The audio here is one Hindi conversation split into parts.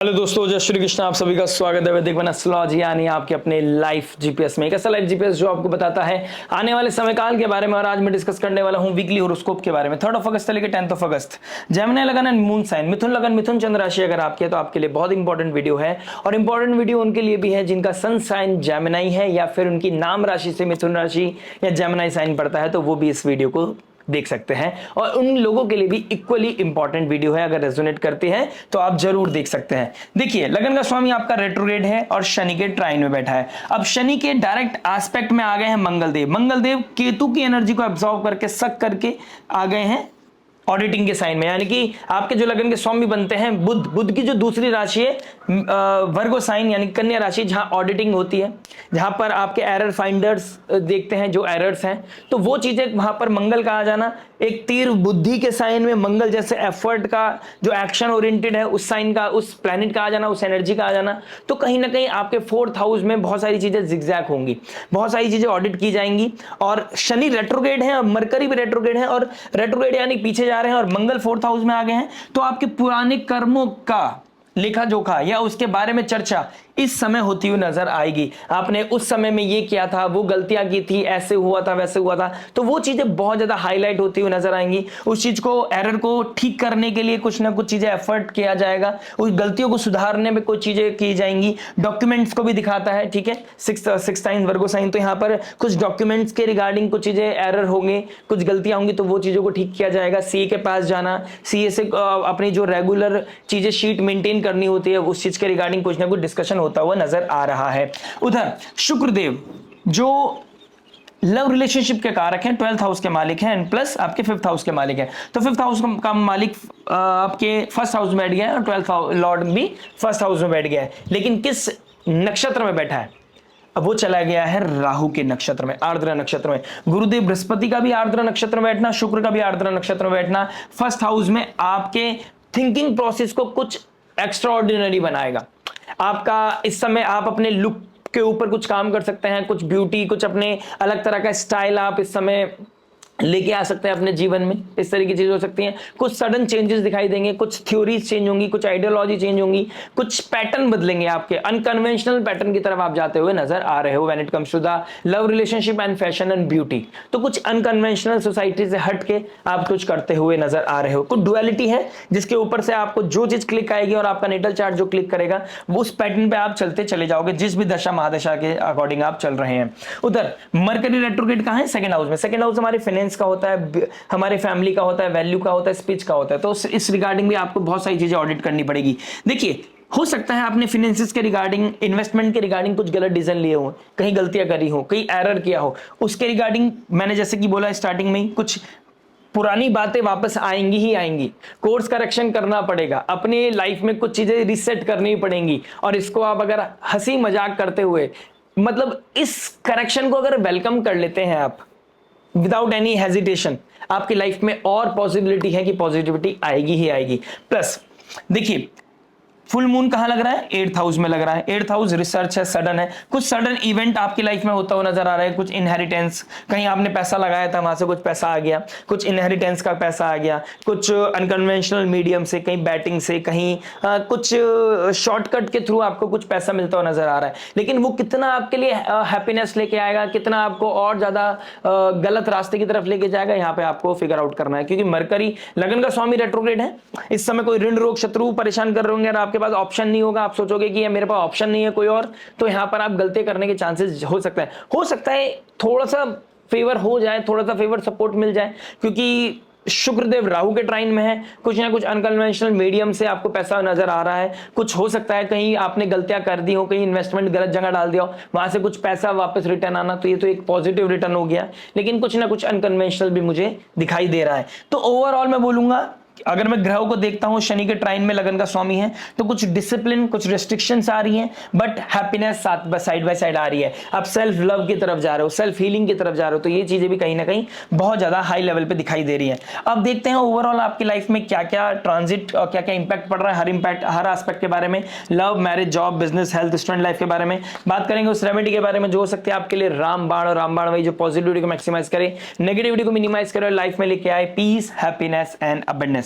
हेलो दोस्तों, जय श्री कृष्ण। आप सभी का स्वागत है वैदिक वन एस्ट्रोलॉजी यानी आपके अपने लाइफ जीपीएस में। एक ऐसा लाइफ जीपीएस जो आपको बताता है आने वाले समय काल के बारे में। और आज मैं डिस्कस करने वाला हूं वीकली हॉरोस्कोप के बारे में। 3 अगस्त से लेकर 10 अगस्त। जेमिनी लगन एंड मून साइन, मिथुन लगन मिथुन चंद्र राशि अगर आपकी है तो आपके लिए बहुत इंपॉर्टेंट वीडियो है। और इंपॉर्टेंट वीडियो उनके लिए भी है जिनका सन साइन जेमिनी है या फिर उनकी नाम राशि से मिथुन राशि या जेमिनी साइन पड़ता है, तो वो भी इस वीडियो को देख सकते हैं। और उन लोगों के लिए भी इक्वली इंपॉर्टेंट वीडियो है, अगर रेजोनेट करते हैं तो आप जरूर देख सकते हैं। देखिए, लगन का स्वामी आपका रेट्रोग्रेड है और शनि के ट्राइन में बैठा है। अब शनि के डायरेक्ट एस्पेक्ट में आ गए हैं मंगलदेव। मंगलदेव केतु की एनर्जी को एब्जॉर्व करके सक करके आ गए हैं ऑडिटिंग के साइन में, यानी कि आपके जो लगन के स्वामी बनते हैं बुध। बुध की जो दूसरी राशि है वर्गो साइन यानी कन्या राशि, जहां ऑडिटिंग होती है, जहां पर आपके एरर फाइंडर्स देखते हैं जो एरर्स हैं, तो वो चीजें वहां पर मंगल का आ जाना, एक तीर बुद्धि के साइन में मंगल जैसे एफर्ट का जो एक्शन ओरिएंटेड है उस साइन का, उस प्लैनेट का आ जाना, उस एनर्जी का आ जाना, तो कहीं ना कहीं आपके 4th हाउस में बहुत सारी चीजें जिगजैग होंगी, बहुत सारी चीजें ऑडिट की जाएंगी। और शनि रेट्रोग्रेड है और मरकरी भी रेट्रोग्रेड है, और रेट्रोग्रेड यानी पीछे जा रहे हैं, और मंगल 4th हाउस में आ गए हैं, तो आपके पुराने कर्मों का लेखा जोखा या उसके बारे में चर्चा इस समय होती हुई नजर आएगी। आपने उस समय में ये किया था, वो गलतियां की थी, ऐसे हुआ था, वैसे हुआ था, तो वो चीजें बहुत ज्यादा हाईलाइट होती हुई नजर आएंगी। उस चीज को, एरर को ठीक करने के लिए कुछ ना कुछ चीजें एफर्ट किया जाएगा, उस गलतियों को सुधारने में कुछ चीजें की जाएंगी। डॉक्यूमेंट्स को भी दिखाता है, ठीक है, सिक्स साइन वर्गो साइन, तो यहाँ पर कुछ डॉक्यूमेंट्स के रिगार्डिंग कुछ चीजें एरर होंगे, कुछ गलतियां होंगी, तो वो चीजों को ठीक किया जाएगा। सीए के पास जाना, सीए से अपनी जो रेगुलर चीजें शीट मेंटेन करनी होती है, उस चीज के रिगार्डिंग कुछ ना कुछ डिस्कशन होता हुआ नजर आ रहा है। उधर शुक्रदेव जो लव रिलेशनशिप के कारक हैं, 12th हाउस के मालिक हैं, प्लस आपके 5th हाउस के मालिक हैं, तो 5th हाउस का मालिक आपके 1st हाउस में बैठ गया है और 12th लॉर्ड भी 1st हाउस में बैठ गया है। लेकिन किस नक्षत्र में बैठा है? अब वो चला गया है राहु के नक्षत्र में, आर्द्रा नक्षत्र में। गुरुदेव बृहस्पति का भी आर्द्रा नक्षत्र में बैठना, शुक्र का भी आर्द्रा नक्षत्र में बैठना 1st हाउस में आपके थिंकिंग प्रोसेस को कुछ एक्स्ट्राऑर्डिनरी बनाएगा। आपका इस समय आप अपने लुक के ऊपर कुछ काम कर सकते हैं, कुछ ब्यूटी, कुछ अपने अलग तरह का स्टाइल आप इस समय लेके आ सकते हैं अपने जीवन में। इस तरह की चीजें हो सकती हैं, कुछ सडन चेंजेस दिखाई देंगे, कुछ थ्योरीज चेंज होंगी, कुछ आइडियोलॉजी चेंज होंगी, कुछ पैटर्न बदलेंगे, आपके अनकन्वेंशनल पैटर्न की तरफ आप जाते हुए नजर आ रहे हो when it comes to the love relationship and fashion and beauty. तो कुछ अनकन्वेंशनल सोसाइटी से हट के आप कुछ करते हुए नजर आ रहे हो। कुछ डुअलिटी है जिसके ऊपर से आपको जो चीज क्लिक आएगी और आपका नेटल चार्ट जो क्लिक करेगा वो उस पैटर्न पे आप चलते चले जाओगे, जिस भी दशा महादशा के अकॉर्डिंग आप चल रहे हैं। उधर मरकरी रेट्रोग्रेड कहां है? 2nd हाउस में। 2nd हाउस हमारे फाइनेंस का होता है, हमारे फैमिली का होता है, वैल्यू का होता है, स्पीच का होता है, तो इस रिगार्डिंग भी आपको बहुत सारी चीजें ऑडिट करनी पड़ेगी। देखिए, हो सकता है आपने फाइनेंसेस के रिगार्डिंग, इन्वेस्टमेंट के रिगार्डिंग कुछ गलत डिसीजन लिए हो, कहीं गलतियां करी हो, कहीं एरर किया हो, उसके रिगार्डिंग मैंने जैसे कि बोला स्टार्टिंग में ही, कुछ पुरानी बातें वापस आएंगी ही आएंगी। कोर्स करेक्शन करना पड़ेगा, अपनी लाइफ में कुछ चीजें रीसेट करनी पड़ेंगी, और इसको आप अगर हंसी मजाक करते हुए, मतलब इस करेक्शन को अगर वेलकम कर लेते हैं आप विदाउट एनी हेजिटेशन, आपकी लाइफ में और पॉसिबिलिटी है कि पॉजिटिविटी आएगी ही आएगी। प्लस देखिए, फुल मून कहां लग रहा है? 8th हाउस में लग रहा है। 8th हाउस रिसर्च है, सडन है, कुछ सडन इवेंट आपकी लाइफ में होता हुआ नजर आ रहा है, कुछ इनहेरिटेंस, कहीं आपने पैसा लगाया था वहां से कुछ पैसा आ गया, कुछ इनहेरिटेंस का पैसा आ गया, कुछ अनकन्वेंशनल मीडियम से, कहीं बैटिंग से, कहीं कुछ शॉर्टकट के थ्रू आपको कुछ पैसा मिलता हुआ नजर आ रहा है। लेकिन वो कितना आपके लिए हैप्पीनेस लेके आएगा, कितना आपको और ज्यादा गलत रास्ते की तरफ लेके जाएगा, यहाँ पे आपको फिगर आउट करना है। क्योंकि मरकरी लगन का स्वामी रेट्रोग्रेड है, इस समय कोई ऋण रोग शत्रु परेशान कर रहे होंगे, आपके पास ऑप्शन नहीं होगा, आप सोचोगे कि मेरे पास ऑप्शन नहीं है कोई और, तो यहां पर आप गलती करने के चांसेस हो सकता है थोड़ा सा फेवर हो जाए, थोड़ा सा फेवर सपोर्ट मिल जाए, क्योंकि शुक्रदेव राहु के ट्राइन में है। कुछ ना कुछ अनकन्वेंशनल मीडियम से आपको पैसा नजर आ रहा है, कुछ हो सकता है कहीं आपने गलतियां कर दी हो, कहीं इन्वेस्टमेंट गलत जगह डाल दिया हो, वहां से कुछ पैसा वापस रिटर्न आना, तो ये तो एक पॉजिटिव रिटर्न हो गया। लेकिन कुछ ना कुछ अनकन्वेंशनल भी मुझे दिखाई दे रहा है। तो ओवरऑल मैं बोलूंगा, अगर मैं ग्रहों को देखता हूं, शनि के ट्राइन में लगन का स्वामी है, तो कुछ डिसिप्लिन, कुछ रेस्ट्रिक्शंस आ रही हैं, but happiness side by side आ रही है। आप सेल्फ लव की तरफ जा रहे हो, सेल्फ हीलिंग की तरफ जा रहे हो, तो ये चीजें भी कहीं ना कहीं बहुत ज्यादा हाई लेवल पे दिखाई दे रही है। अब देखते हैं ओवरऑल आपकी लाइफ में क्या क्या ट्रांजिट और क्या क्या इंपैक्ट पड़ रहा है, हर एस्पेक्ट के बारे में, love, marriage, job, business, health, student life के बारे में बात करेंगे। उस रेमेडी के बारे में जो हो सकते हैं आपके लिए रामबाण, और रामबाण वही जो पॉजिटिविटी को मैक्सिमाइज करे, नेगेटिविटी को मिनिमाइज करे, लाइफ में लेके आए पीस, हैप्पीनेस एंड अबंडेंस।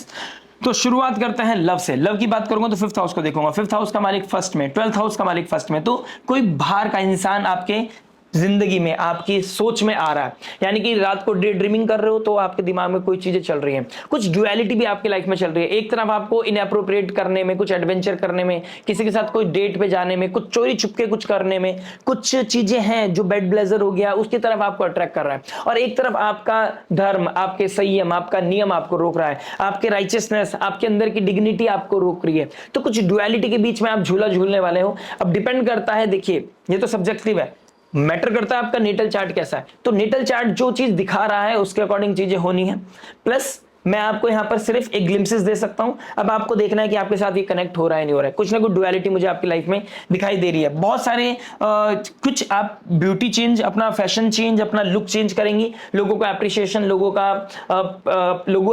तो शुरुआत करते हैं लव से। लव की बात करूंगा तो फिफ्थ हाउस को देखूंगा। फिफ्थ हाउस का मालिक फर्स्ट में, 12th हाउस का मालिक फर्स्ट में, तो कोई बाहर का इंसान आपके जिंदगी में, आपकी सोच में आ रहा है। यानी कि रात को डे ड्रीमिंग कर रहे हो तो आपके दिमाग में कोई चीजें चल रही हैं, कुछ ड्युअलिटी भी आपकी लाइफ में चल रही है। एक तरफ आपको इनएप्रोप्रिएट करने में, कुछ एडवेंचर करने में, किसी के साथ कोई डेट पे जाने में, कुछ चोरी छुपके कुछ करने में, कुछ चीजें हैं जो बेड ब्लेजर हो गया उसकी तरफ आपको अट्रैक्ट कर रहा है। और एक तरफ आपका धर्म, आपके संयम, आपका नियम आपको रोक रहा है, आपके राइचियसनेस, आपके अंदर की डिग्निटी आपको रोक रही है। तो कुछ ड्युअलिटी के बीच में आप झूला झूलने वाले हो। अब डिपेंड करता है, देखिए ये तो सब्जेक्टिव है, मैटर करता है आपका नेटल चार्ट कैसा है। तो नेटल चार्ट जो चीज दिखा रहा है उसके अकॉर्डिंग चीजें होनी है। प्लस मैं आपको यहां पर सिर्फ एक ग्लिम्सेस दे सकता हूं। अब आपको देखना है कि आपके साथ ये कनेक्ट हो रहा है नहीं हो रहा है। कुछ ना कुछ डुअलिटी मुझे आपकी लाइफ में दिखाई दे रही है। बहुत सारे कुछ आप ब्यूटी चेंज, अपना फैशन चेंज, अपना लुक चेंज करेंगी, लोगों का अप्रिशिएशन, लोगों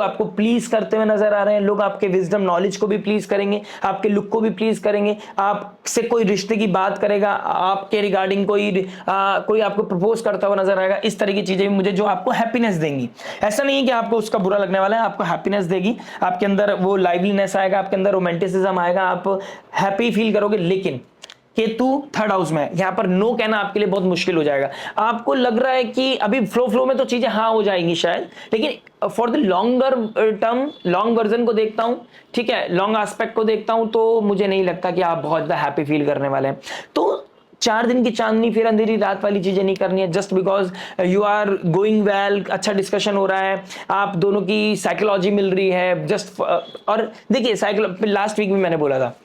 आपको प्लीज करते हुए नजर आ रहे हैं। लोग आपके विजडम नॉलेज को भी प्लीज करेंगे, आपके लुक को भी प्लीज करेंगे, आपसे कोई रिश्ते की बात करेगा, आपके रिगार्डिंग कोई आपको प्रपोज करता हुआ नजर आएगा। इस तरह की चीजें मुझे जो आपको हैप्पीनेस देंगी। ऐसा नहीं है कि आपको उसका बुरा लगने वाला है, आपको हैप्पीनेस देगी, आपके अंदर वो लाइवलीनेस आएगा, आपके अंदर रोमांटिसिज्म आएगा, आप हैप्पी फील करोगे। लेकिन केतु थर्ड हाउस में है, यहां पर नो कहना आपके लिए बहुत मुश्किल हो जाएगा। आपको लग रहा है कि अभी फ्लो में तो चीजें हाँ हो जाएंगी शायद, लेकिन for the longer term, long version को देखता हूं, ठीक है, लॉन्ग एस्पेक्ट को देखता हूं, तो मुझे नहीं लगता कि आप बहुत ज्यादा हैप्पी फील करने वाले हैं। तो 4 दिन की चांदनी फिर अंधेरी रात वाली चीजें नहीं करनी है। Just because you are going well, अच्छा डिस्कशन हो रहा है, आप दोनों की साइकोलॉजी मिल रही है जस्ट। और देखिए लास्ट वीक में मैंने बोला था,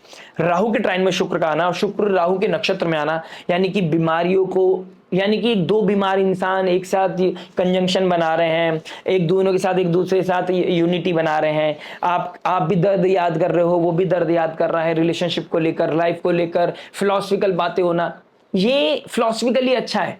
राहु के ट्राइन में शुक्र का आना और शुक्र राहु के नक्षत्र में आना, यानी कि बीमारियों को, यानी कि दो बीमार इंसान एक साथ कंजंक्शन बना रहे हैं, एक दोनों के साथ एक दूसरे के साथ यूनिटी बना रहे हैं। आप भी दर्द याद कर रहे हो, वो भी दर्द याद कर रहा है, रिलेशनशिप को लेकर, लाइफ को लेकर फिलॉसफिकल बातें होना, ये फिलॉसफिकली अच्छा है।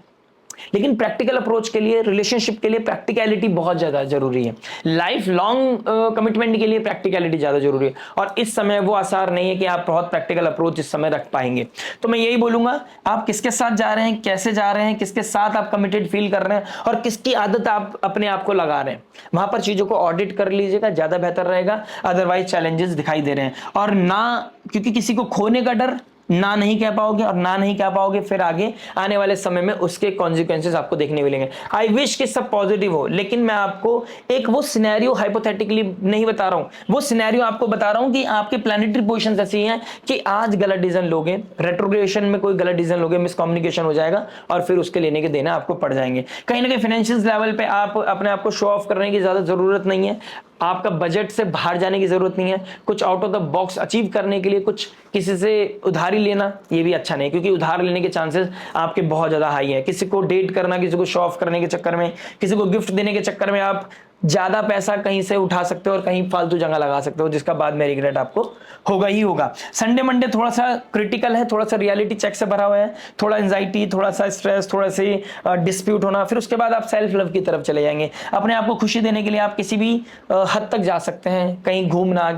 लेकिन प्रैक्टिकल अप्रोच के लिए, रिलेशनशिप के लिए प्रैक्टिकलिटी बहुत ज्यादा जरूरी है। लाइफ लॉन्ग कमिटमेंट के लिए प्रैक्टिकलिटी ज्यादा जरूरी है। और इस समय वो आसार नहीं है कि आप बहुत प्रैक्टिकल अप्रोच इस समय रख पाएंगे। तो मैं यही बोलूंगा, आप किसके साथ जा रहे हैं, कैसे जा रहे हैं, किसके साथ आप कमिटेड फील कर रहे हैं और किसकी आदत आप अपने आप को लगा रहे हैं, वहां पर चीजों को ऑडिट कर लीजिएगा, ज्यादा बेहतर रहेगा। अदरवाइज चैलेंजेस दिखाई दे रहे हैं, और ना क्योंकि किसी को खोने का डर, ना नहीं कह पाओगे, और ना नहीं कह पाओगे फिर आगे आने वाले समय में उसके कॉन्सिक्वेंसेस आपको देखने मिलेंगे। आई विश कि सब पॉजिटिव हो, लेकिन मैं आपको एक वो सिनेरियो हाइपोथेटिकली नहीं बता रहा हूं, वो सिनेरियो आपको बता रहा हूं कि आपके प्लैनेटरी पोजीशंस ऐसी हैं कि आज गलत डिसीजन लोगे, रेट्रोग्रेशन में कोई गलत डिसीजन लोगे, मिसकम्युनिकेशन हो जाएगा और फिर उसके लेने के देना आपको पड़ जाएंगे। कहीं ना कहीं फाइनेंशियल लेवल पे आप अपने आप को शो ऑफ करने की ज्यादा जरूरत नहीं है, आपका बजट से बाहर जाने की जरूरत नहीं है। कुछ out of the box achieve करने के लिए कुछ किसी से उधारी लेना ये भी अच्छा नहीं, क्योंकि उधार लेने के चांसेस आपके बहुत ज्यादा हाई है। किसी को डेट करना, किसी को शो ऑफ करने के चक्कर में, किसी को गिफ्ट देने के चक्कर में आप ज्यादा पैसा कहीं से उठा सकते हो और कहीं फालतू जगह लगा सकते हो, जिसका बाद में रिग्रेट आपको होगा ही होगा। संडे मंडे थोड़ा सा क्रिटिकल है, थोड़ा सा रियलिटी चेक से भरा हुआ है, थोड़ा एंजाइटी, थोड़ा सा स्ट्रेस, थोड़ा सी डिस्प्यूट होना। फिर उसके बाद आप सेल्फ लव की तरफ चले जाएंगे। अपने आप को खुशी देने के लिए आप किसी भी हद तक जा सकते हैं, कहीं घूमना,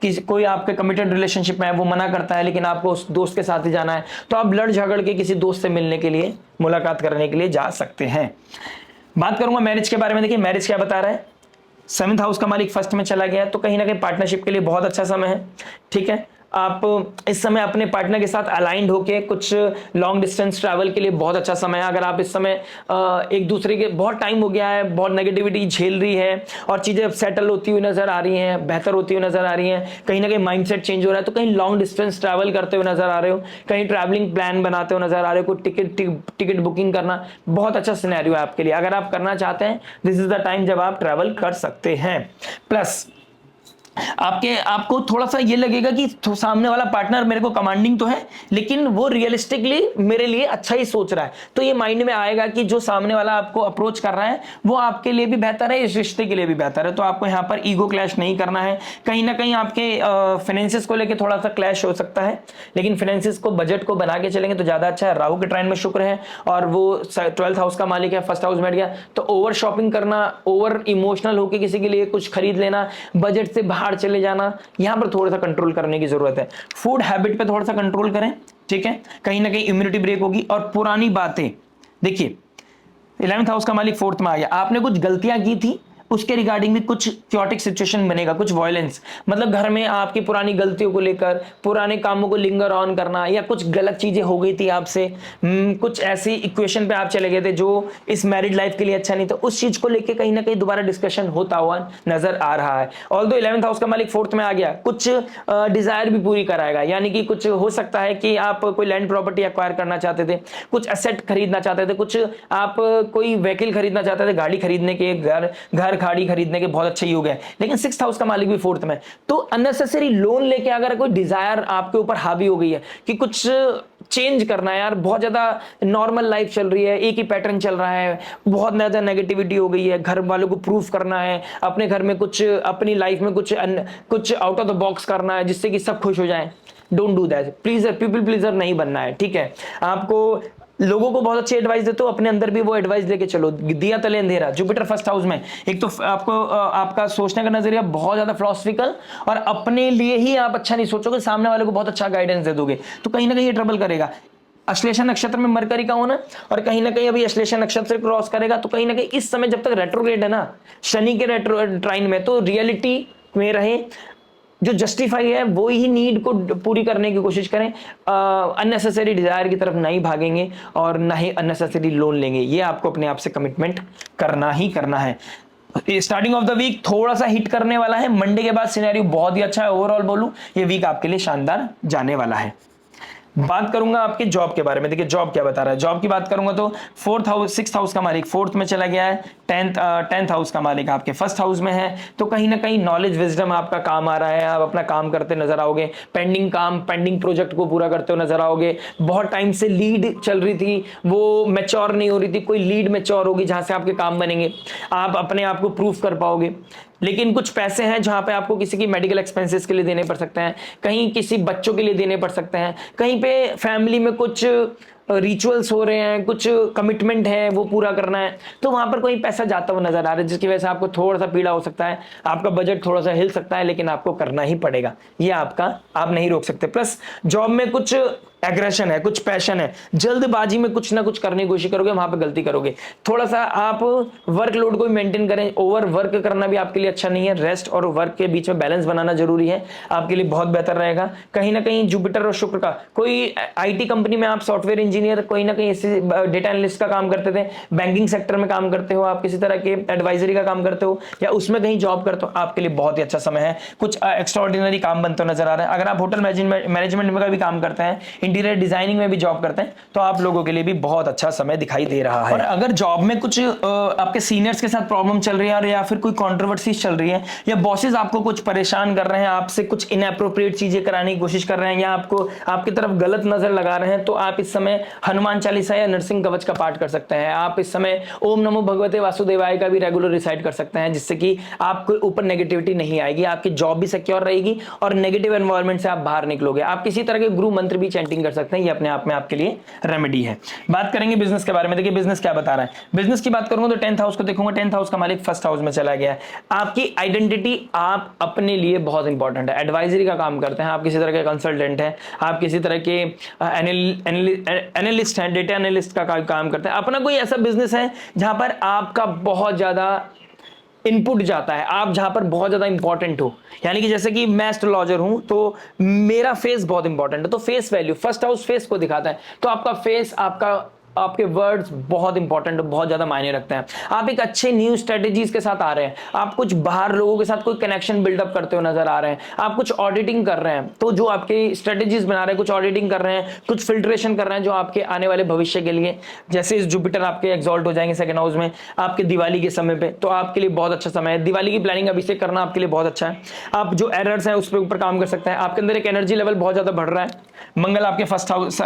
कोई आपके कमिटेड रिलेशनशिप में है वो मना करता है लेकिन आपको उस दोस्त के साथ ही जाना है, तो आप लड़ झगड़ के किसी दोस्त से मिलने के लिए, मुलाकात करने के लिए जा सकते हैं। बात करूंगा मैरिज के बारे में। देखिए मैरिज क्या बता रहा है, 7th हाउस का मालिक फर्स्ट में चला गया, तो कहीं ना कहीं पार्टनरशिप के लिए बहुत अच्छा समय है। ठीक है, आप इस समय अपने पार्टनर के साथ अलाइंड होके कुछ लॉन्ग डिस्टेंस ट्रैवल के लिए बहुत अच्छा समय है। अगर आप इस समय एक दूसरे के, बहुत टाइम हो गया है, बहुत नेगेटिविटी झेल रही है और चीजें अब सेटल होती हुई नजर आ रही हैं, बेहतर होती हुई नजर आ रही हैं, कहीं ना कहीं माइंडसेट चेंज हो रहा है, तो कहीं लॉन्ग डिस्टेंस ट्रैवल करते हुए नजर आ रहे हो, कहीं ट्रैवलिंग प्लान बनाते हुए नजर आ रहे हो, कोई टिकट बुकिंग करना बहुत अच्छा सिनेरियो है आपके लिए। अगर आप करना चाहते हैं, दिस इज द टाइम जब आप ट्रैवल कर सकते हैं। प्लस आपको थोड़ा सा ये लगेगा कि सामने वाला पार्टनर मेरे को कमांडिंग तो है, लेकिन वो रियलिस्टिकली मेरे लिए अच्छा ही सोच रहा है। तो ये माइंड में आएगा कि जो सामने वाला आपको अप्रोच कर रहा है वो आपके लिए भी बेहतर है, इस रिश्ते के लिए भी बेहतर है। तो आपको यहाँ पर ईगो क्लैश नहीं करना है। कहीं ना कहीं आपके फाइनेंसिस को लेकर थोड़ा सा क्लैश हो सकता है, लेकिन फाइनेंसिस को, बजट को बना के चलेंगे तो ज्यादा अच्छा है। राहु के ट्राइन में शुक्र है और वो 12th हाउस का मालिक है, फर्स्ट हाउस में बैठ गया, तो ओवर शॉपिंग करना, ओवर इमोशनल होकर किसी के लिए कुछ खरीद लेना, बजट से बाहर चले जाना, यहां पर थोड़ा सा कंट्रोल करने की जरूरत है। फूड हैबिट पे थोड़ा सा कंट्रोल करें, ठीक है, कहीं ना कहीं इम्यूनिटी ब्रेक होगी। और पुरानी बातें, देखिए 11th हाउस का मालिक 4th में आ गया, आपने कुछ गलतियां की थी, उसके रिगार्डिंग भी कुछ क्योटिक सिचुएशन बनेगा, कुछ वायलेंस, मतलब घर में आपकी पुरानी गलतियों को लेकर, पुराने कामों को लिंगर ऑन करना, या कुछ गलत चीजें हो गई थी आपसे, कुछ ऐसी इक्वेशन पे आप चले गए थे जो इस मैरिड लाइफ के लिए अच्छा नहीं, तो उस चीज को लेकर कहीं ना कहीं दोबारा डिस्कशन होता हुआ नजर आ रहा है। ऑल्दो 11th हाउस का मालिक 4th में आ गया, कुछ डिजायर भी पूरी कराएगा, यानी कि कुछ हो सकता है कि आप कोई लैंड प्रॉपर्टी एक्वायर करना चाहते थे, कुछ एसेट खरीदना चाहते थे, कुछ आप कोई व्हीकल खरीदना चाहते थे, गाड़ी खरीदने के, घर खाड़ी खरीदने के बहुत अच्छे योग है, लेकिन 6th हाउस का मालिक भी 4th में, तो अननेसेसरी लोन लेके अगर कोई डिजायर आपके ऊपर हावी हो गई है कि कुछ चेंज करना है यार, बहुत ज्यादा नॉर्मल लाइफ चल रही है, एक ही पैटर्न चल रहा है, बहुत ज्यादा नेगेटिविटी हो गई है, घर वालों को प्रूफ करना है, अपने घर में कुछ, अपनी लाइफ में कुछ आउट ऑफ द बॉक्स करना है जिससे कि सब खुश हो जाए। Don't do that, pleaser, people pleaser नहीं बनना है, ठीक है। आपको लोगों को बहुत अच्छी एडवाइस देते हो, अपने अंदर भी वो एडवाइस लेके चलो। दिया तले अंधेरा, जुपिटर 1st हाउस में, एक तो आपको आपका सोचने का नजरिया बहुत ज्यादा फिलोसफिकल, और अपने लिए ही आप अच्छा नहीं सोचोगे, सामने वाले को बहुत अच्छा गाइडेंस दे दोगे, तो कहीं ना कहीं ये ट्रबल करेगा। अश्लेषा नक्षत्र में मरकरी का होना, और कहीं ना कहीं अभी अश्लेषा नक्षत्र क्रॉस करेगा, तो कहीं ना कहीं इस समय जब तक रेट्रोग्रेड है ना, शनि के रेट्रो ट्राइन में, तो रियलिटी में रहे, जो जस्टिफाई है वो ही नीड को पूरी करने की कोशिश करें, अननेसेसरी डिजायर की तरफ नहीं भागेंगे और ना ही अननेसेसरी लोन लेंगे। ये आपको अपने आप से कमिटमेंट करना ही करना है। स्टार्टिंग ऑफ द वीक थोड़ा सा हिट करने वाला है, मंडे के बाद सिनेरियो बहुत ही अच्छा है। ओवरऑल बोलूं, ये वीक आपके लिए शानदार जाने वाला है। बात करूंगा आपके जॉब के बारे में। देखिए जॉब क्या बता रहा है, जॉब की बात करूंगा तो 6th हाउस का मालिक 4th में चला गया है, 10th हाउस का मालिक आपके 1st हाउस में है, तो कहीं ना कहीं नॉलेज विजडम आपका काम आ रहा है, आप अपना काम करते नजर आओगे, पेंडिंग काम, पेंडिंग प्रोजेक्ट को पूरा करते हुए नजर आओगे। बहुत टाइम से लीड चल रही थी, वो मैच्योर नहीं हो रही थी, कोई लीड मैच्योर होगी जहां से आपके काम बनेंगे, आप अपने आप को प्रूफ कर पाओगे। लेकिन कुछ पैसे हैं जहां पे आपको किसी की मेडिकल एक्सपेंसेस के लिए देने पड़ सकते हैं, कहीं किसी बच्चों के लिए देने पड़ सकते हैं, कहीं पे फैमिली में कुछ रिचुअल्स हो रहे हैं, कुछ कमिटमेंट है वो पूरा करना है, तो वहां पर कोई पैसा जाता हुआ नजर आ रहा है, जिसकी वजह से आपको थोड़ा सा पीड़ा हो सकता है, आपका बजट थोड़ा सा हिल सकता है, लेकिन आपको करना ही पड़ेगा, ये आपका, आप नहीं रोक सकते। प्लस जॉब में कुछ एग्रेशन है, कुछ पैशन है, जल्दबाजी में कुछ ना कुछ करने की कोशिश करोगे, वहां पे गलती करोगे। थोड़ा सा आप वर्कलोड को भी मेंटेन करें, ओवर वर्क करना भी आपके लिए अच्छा नहीं है, रेस्ट और वर्क के बीच में बैलेंस बनाना जरूरी है, आपके लिए बहुत बेहतर रहेगा। कहीं ना कहीं जुपिटर और शुक्र का, कोई आईटी कंपनी में आप सॉफ्टवेयर इंजीनियर, कोई ना कहीं डेटा एनालिस्ट का काम करते थे, बैंकिंग सेक्टर में काम करते हो, आप किसी तरह के एडवाइजरी का काम करते हो, या उसमें कहीं जॉब करते हो, आपके लिए बहुत ही अच्छा समय है, कुछ एक्स्ट्राऑर्डिनरी काम बनते नजर आ रहा है। अगर आप होटल मैनेजमेंट में भी काम करते हैं, इंटीरियर डिजाइनिंग में भी जॉब करते हैं, तो आप लोगों के लिए भी बहुत अच्छा समय दिखाई दे रहा है। और अगर जॉब में कुछ आपके सीनियर्स के साथ प्रॉब्लम चल रही है, या फिर कोई कंट्रोवर्सी चल रही है, या बॉसेस आपको कुछ परेशान कर रहे हैं, आपसे कुछ इनएप्रोप्रिएट चीजें कराने की कोशिश कर रहे हैं, या आपको आपकी तरफ गलत नजर लगा रहे हैं, तो आप इस समय हनुमान चालीसा या नरसिंह कवच का पाठ कर सकते हैं। आप इस समय ओम नमो भगवते वासुदेवाय का भी रेगुलर रिसाइट कर सकते हैं, जिससे कि आपके ऊपर नेगेटिविटी नहीं आएगी, आपकी जॉब भी सिक्योर रहेगी और नेगेटिव एनवायरनमेंट से आप बाहर निकलोगे। आप किसी तरह के गुरु मंत्र भी चैंटिंग कर सकते हैं, ये अपने आप में आपके लिए रेमेडी है। बात करेंगे बिजनेस के बारे में। देखिए बिजनेस क्या बता रहा है, बिजनेस की बात करूंगा तो 10th हाउस को देखूंगा, 10th हाउस का मालिक 1st हाउस में चला गया है। आपकी आइडेंटिटी आप अपने लिए बहुत इंपॉर्टेंट है, एडवाइजरी का काम करते हैं, आप किसी तरह के कंसल्टेंट हैं, आप किसी तरह के एनालिस्ट हैं, डेटा एनालिस्ट का काम करते हैं, अपना कोई ऐसा बिजनेस है जहां पर आपका बहुत ज्यादा इनपुट जाता है, आप जहां पर बहुत ज्यादा इंपॉर्टेंट हो, यानी कि जैसे कि मैं एस्ट्रोलॉजर हूं तो मेरा फेस बहुत इंपॉर्टेंट है, तो face value, 1st house face को दिखाता है, तो आपका फेस, आपके वर्ड्स बहुत इंपॉर्टेंट, बहुत ज्यादा मायने रखते हैं। आप एक अच्छे न्यू स्ट्रेटेजीज के साथ आ रहे हैं, आप कुछ बाहर लोगों के साथ कोई कनेक्शन बिल्डअप करते हुए नजर आ रहे हैं, आप कुछ ऑडिटिंग कर रहे हैं, तो जो आपके स्ट्रेटेजीज बना रहे हैं, कुछ ऑडिटिंग कर रहे हैं, कुछ फिल्ट्रेशन कर रहे हैं, जो आपके आने वाले भविष्य के लिए, जैसे इस जुपिटर आपके एक्सॉल्ट हो जाएंगे 2nd हाउस में आपके दिवाली के समय पे, तो आपके लिए बहुत अच्छा समय है। दिवाली की प्लानिंग अभी से करना आपके लिए बहुत अच्छा है। आप जो एरर्स हैं उस पर ऊपर काम कर सकते हैं, आपके अंदर एक एनर्जी लेवल बहुत ज्यादा बढ़ रहा है। मंगल आपके 1st हाउस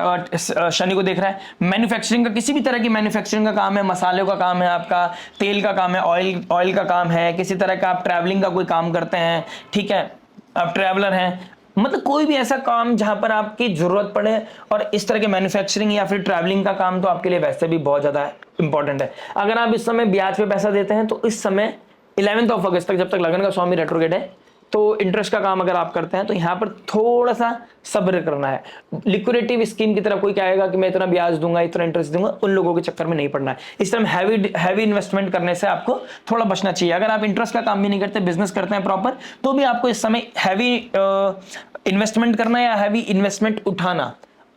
शनि को देख रहा है, मैन्युफैक्चरिंग का, किसी भी तरह की मैन्युफैक्चरिंग का काम है, मसालों का काम है, आपका तेल का काम है, ऑयल का काम है, किसी तरह का आप ट्रैवलिंग का कोई काम करते हैं, ठीक है, आप ट्रैवलर हैं, मतलब कोई भी ऐसा काम जहां पर आपकी जरूरत पड़े, और इस तरह के मैन्युफैक्चरिंग या फिर ट्रैवलिंग का काम तो आपके लिए वैसे भी बहुत ज्यादा इंपॉर्टेंट है। अगर आप इस समय ब्याज पे पैसा देते हैं तो इस समय 11th ऑफ अगस्त तक, जब तक लगन का स्वामी रेट्रोगेट है, तो इंटरेस्ट का काम अगर आप करते हैं तो यहाँ पर थोड़ा सा सब्र करना है। लिक्विडेटिव स्कीम की तरफ कोई कहेगा कि मैं इतना ब्याज दूंगा, इतना इंटरेस्ट दूंगा, उन लोगों के चक्कर में नहीं पड़ना है। इस तरह हैवी इन्वेस्टमेंट करने से आपको थोड़ा बचना चाहिए। अगर आप इंटरेस्ट का काम भी नहीं करते, बिजनेस करते हैं प्रॉपर, तो भी आपको इस समय हैवी इन्वेस्टमेंट करना या हैवी इन्वेस्टमेंट उठाना,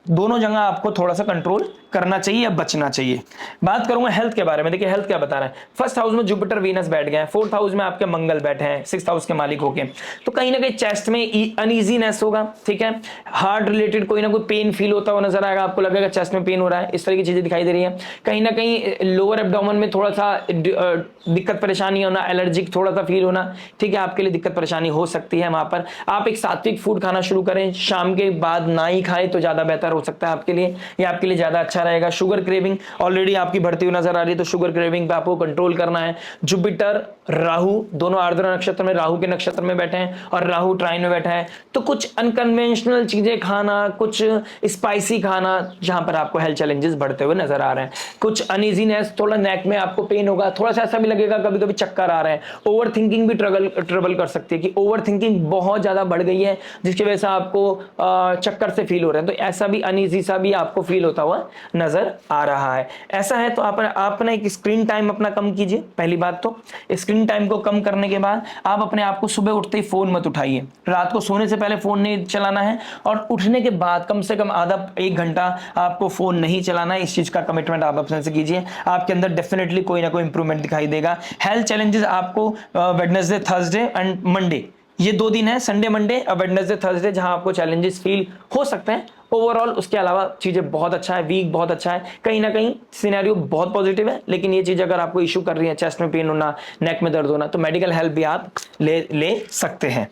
दोनों जगह आपको थोड़ा सा कंट्रोल करना चाहिए या बचना चाहिए। बात करूंगा हेल्थ के बारे में। देखिए हेल्थ क्या बता रहा है, फर्स्ट हाउस में जुपिटर वीनस बैठ गए हैं, फोर्थ हाउस में आपके मंगल बैठे हैं, सिक्स्थ हाउस के मालिक होके, तो कहीं ना कहीं चेस्ट में अनइजीनेस होगा, ठीक है, हार्ट रिलेटेड कोई ना कोई पेन फील होता हुआ नजर आएगा, आपको लगेगा चेस्ट में पेन हो रहा है, इस तरह की चीजें दिखाई दे रही है। कहीं ना कहीं लोअर एब्डोमेन में थोड़ा सा दिक्कत परेशानी होना, एलर्जिक थोड़ा सा फील होना, ठीक है, आपके लिए दिक्कत परेशानी हो सकती है। वहां पर आप एक सात्विक फूड खाना शुरू करें, शाम के बाद ना ही खाएं तो ज्यादा बेहतर हो सकता है आपके लिए, या आपके लिए ज्यादा अच्छा रहेगा। शुगर क्रेविंग ऑलरेडी आपकी बढ़ती हुई नजर आ रही है, तो शुगर क्रेविंग पे आपको कंट्रोल करना है। जुपिटर राहु दोनों आर्द्रा नक्षत्र में, राहु के नक्षत्र में बैठे हैं और राहु ट्राइन में बैठा है, तो कुछ अनकन्वेंशनल चीजें खाना, कुछ स्पाइसी खाना, जहां पर आपको हेल्थ चैलेंजेस बढ़ते हुए नजर आ रहे हैं। कुछ अनइजीनेस, थोड़ा नेक में आपको पेन होगा, थोड़ा सा ऐसा भी लगेगा कभी कभी चक्कर आ रहे हैं। ओवर थिंकिंग भी ट्रबल कर सकती है कि ओवर थिंकिंग बहुत ज्यादा बढ़ गई है, जिसकी वजह से आपको चक्कर से फील हो रहे हैं, तो ऐसा भी अनइजी सा भी आपको फील होता हुआ नजर आ रहा है। ऐसा है तो आप ना एक स्क्रीन टाइम अपना कम कीजिए। पहली बात तो स्क्रीन टाइम को कम करने के बाद आप अपने आप को सुबह उठते ही फोन मत उठाइए, रात को सोने से पहले फोन नहीं चलाना है, और उठने के बाद कम से कम आधा 1 घंटा आपको फोन नहीं चलाना है। इस चीज का कमिटमेंट आप अपने से कीजिए, आपके अंदर डेफिनेटली कोई ना कोई इंप्रूवमेंट दिखाई देगा। हेल्थ चैलेंजेस आपको वेडनेसडे, थर्सडे एंड मंडे, ये 2 दिन है, संडे मंडे और वेडनेसडे थर्सडे, जहां आपको चैलेंजेस फील हो सकते हैं। ओवरऑल उसके अलावा चीजें बहुत अच्छा है, वीक बहुत अच्छा है, कहीं ना कहीं सिनेरियो बहुत पॉजिटिव है। लेकिन ये चीज अगर आपको इशू कर रही है, चेस्ट में पेन होना, नेक में दर्द होना, तो मेडिकल हेल्प भी आप ले सकते हैं।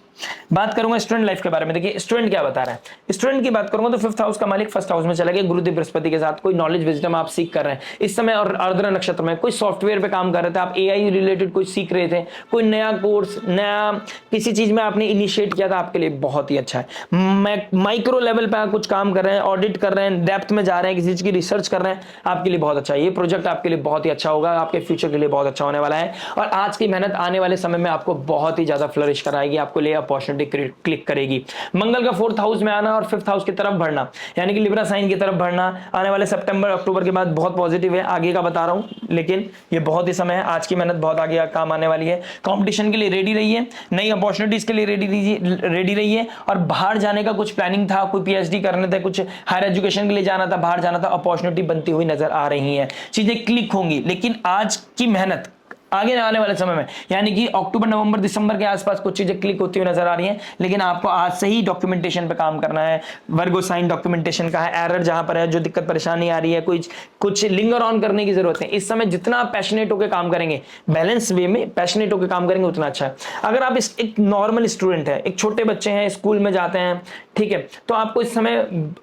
बात करूंगा स्टूडेंट लाइफ के बारे में। देखिए स्टूडेंट क्या बता रहा है, स्टूडेंट की बात करूंगा तो 5th हाउस का मालिक 1st हाउस में चला गया गुरुदेव बृहस्पति के साथ। कोई नॉलेज विजडम आप सीख कर रहे हैं इस समय, और आर्द्रा नक्षत्र में कोई सॉफ्टवेयर पे काम कर रहे थे आप, एआई रिलेटेड कुछ सीख रहे थे, कोई नया कोर्स, नया किसी चीज में आपने इनिशिएट किया था, आपके लिए बहुत ही अच्छा है। माइक्रो लेवल पे आप कुछ काम कर रहे हैं, ऑडिट कर रहे हैं, डेप्थ में जा रहे हैं, किसी चीज की रिसर्च कर रहे हैं, आपके लिए बहुत अच्छा है। ये प्रोजेक्ट आपके लिए बहुत ही अच्छा होगा, आपके फ्यूचर के लिए बहुत अच्छा होने वाला है, और आज की मेहनत आने वाले समय में आपको बहुत ही ज्यादा फ्लरिश कराएगी, आपको लिए अपॉर्चुनिटी क्लिक करेगी। मंगल का 4th हाउस में आना और 5th हाउस की तरफ बढ़ना, यानी कि लिब्रा साइन की तरफ बढ़ना आने वाले सितंबर अक्टूबर के बाद बहुत पॉजिटिव है। आगे का बता रहा हूं, लेकिन ये बहुत ही समय है, आज की मेहनत बहुत आगे काम आने वाली है। कंपटीशन के लिए रेडी रहिए, नई अपॉर्चुनिटीज के लिए रेडी रहिए, और बाहर जाने का कुछ प्लानिंग था, कोई पीएचडी करने थे, कुछ हायर एजुकेशन के लिए जाना था, बाहर जाना था, अपॉर्चुनिटी बनती हुई नजर आ रही है, चीजें क्लिक होंगी। लेकिन आज की मेहनत आगे आने वाले समय में, यानी कि अक्टूबर नवंबर दिसंबर के आसपास कुछ चीजें क्लिक होती हुई नजर आ रही हैं, लेकिन आपको आज से ही डॉक्यूमेंटेशन पे काम करना है। वर्गो साइन डॉक्यूमेंटेशन का है, एरर जहां पर है, जो दिक्कत परेशानी आ रही है, कुछ लिंगर ऑन करने की जरूरत है। इस समय जितना आप पैशनेट होकर काम करेंगे, बैलेंस वे में पैशनेट होकर काम करेंगे, उतना अच्छा है। अगर आप एक नॉर्मल स्टूडेंट है, एक छोटे बच्चे हैं, स्कूल में जाते हैं, ठीक है, तो आपको इस समय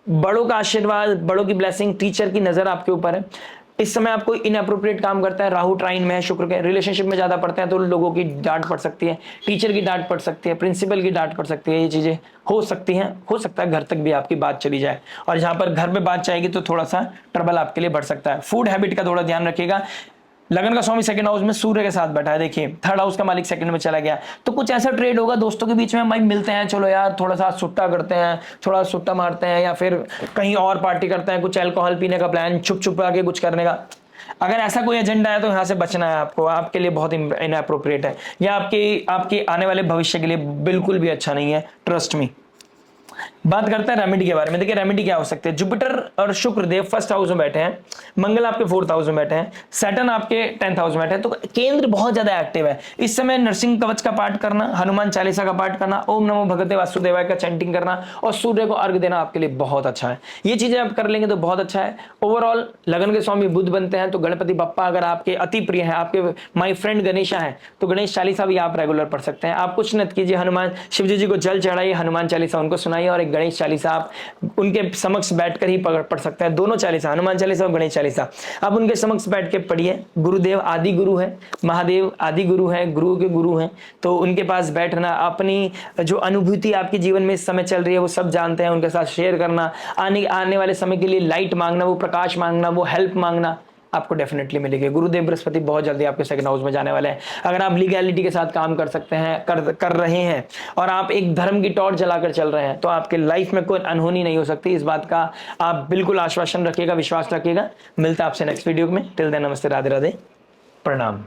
बड़ों का आशीर्वाद, बड़ों की ब्लेसिंग, टीचर की नजर आपके ऊपर है। इस समय आपको इनअप्रोप्रिएट काम करता है, राहु ट्राइन में है, शुक्र के रिलेशनशिप में ज्यादा पड़ते हैं, तो लोगों की डांट पड़ सकती है, टीचर की डांट पड़ सकती है, प्रिंसिपल की डांट पड़ सकती है, ये चीजें हो सकती हैं। हो सकता है घर तक भी आपकी बात चली जाए, और जहां पर घर में बात जाएगी तो थोड़ा सा ट्रबल आपके लिए बढ़ सकता है। फूड हैबिट का थोड़ा ध्यान रखिएगा। लगन का स्वामी 2nd हाउस में सूर्य के साथ बैठा है, देखिए 3rd हाउस का मालिक 2nd में चला गया, तो कुछ ऐसा ट्रेड होगा दोस्तों के बीच में, भाई मिलते हैं, चलो यार थोड़ा सा सुट्टा करते हैं, थोड़ा सुट्टा मारते हैं, या फिर कहीं और पार्टी करते हैं, कुछ अल्कोहल पीने का प्लान, छुप छुप आके कुछ करने का। अगर ऐसा कोई एजेंडा है तो यहाँ से बचना है आपको, आपके लिए बहुत इनअप्रोप्रिएट है, या आपके आने वाले भविष्य के लिए बिल्कुल भी अच्छा नहीं है, ट्रस्ट मी। बात करते हैं रेमेडी के बारे में। देखिए रेमेडी क्या हो सकती है, जुपिटर और शुक्र देव 1st हाउस में बैठे हैं, मंगल आपके 4th हाउस में बैठे हैं, सैटर्न आपके 10th हाउस में बैठे हैं, तो केंद्र बहुत ज्यादा एक्टिव है इस समय। नरसिंह कवच का पाठ करना, हनुमान चालीसा का पाठ करना, ओम नमो भगवते वासुदेवाय का चैंटिंग करना, और सूर्य को अर्घ देना आपके लिए बहुत अच्छा है। ये चीजें आप कर लेंगे तो बहुत अच्छा है। ओवरऑल लगन के स्वामी बुध बनते हैं, तो गणपति बप्पा अगर आपके अति प्रिय है, आपके माई फ्रेंड गणेशा है, तो गणेश चालीसा भी आप रेगुलर पढ़ सकते हैं। आप कुछ नत कीजिए, हनुमान शिवजी जी को जल चढ़ाइए, हनुमान चालीसा उनको सुनाइए, और एक गणेश चालीसा आप उनके समक्ष बैठकर ही पढ़ सकते हैं। दोनों चालीसा, हनुमान चालीसा और गणेश चालीसा, आप उनके समक्ष बैठ के पढ़िए। गुरुदेव आदि गुरु है, महादेव आदि गुरु है, गुरु के गुरु हैं, तो उनके पास बैठना, अपनी जो अनुभूति आपके जीवन में इस समय चल रही है वो सब जानते हैं, उनके साथ शेयर करना, आने वाले समय के लिए लाइट मांगना, वो प्रकाश मांगना, वो हेल्प मांगना, आपको डेफिनेटली मिलेगी। गुरुदेव बृहस्पति बहुत जल्दी आपके सेकंड हाउस में जाने वाले हैं। अगर आप लीगैलिटी के साथ काम कर सकते हैं, कर रहे हैं और आप एक धर्म की टॉर्च जलाकर चल रहे हैं, तो आपके लाइफ में कोई अनहोनी नहीं हो सकती। इस बात का आप बिल्कुल आश्वासन रखिएगा, विश्वास रखिएगा। मिलता है आपसे नेक्स्ट वीडियो में। टिल देन नमस्ते, राधे राधे, प्रणाम।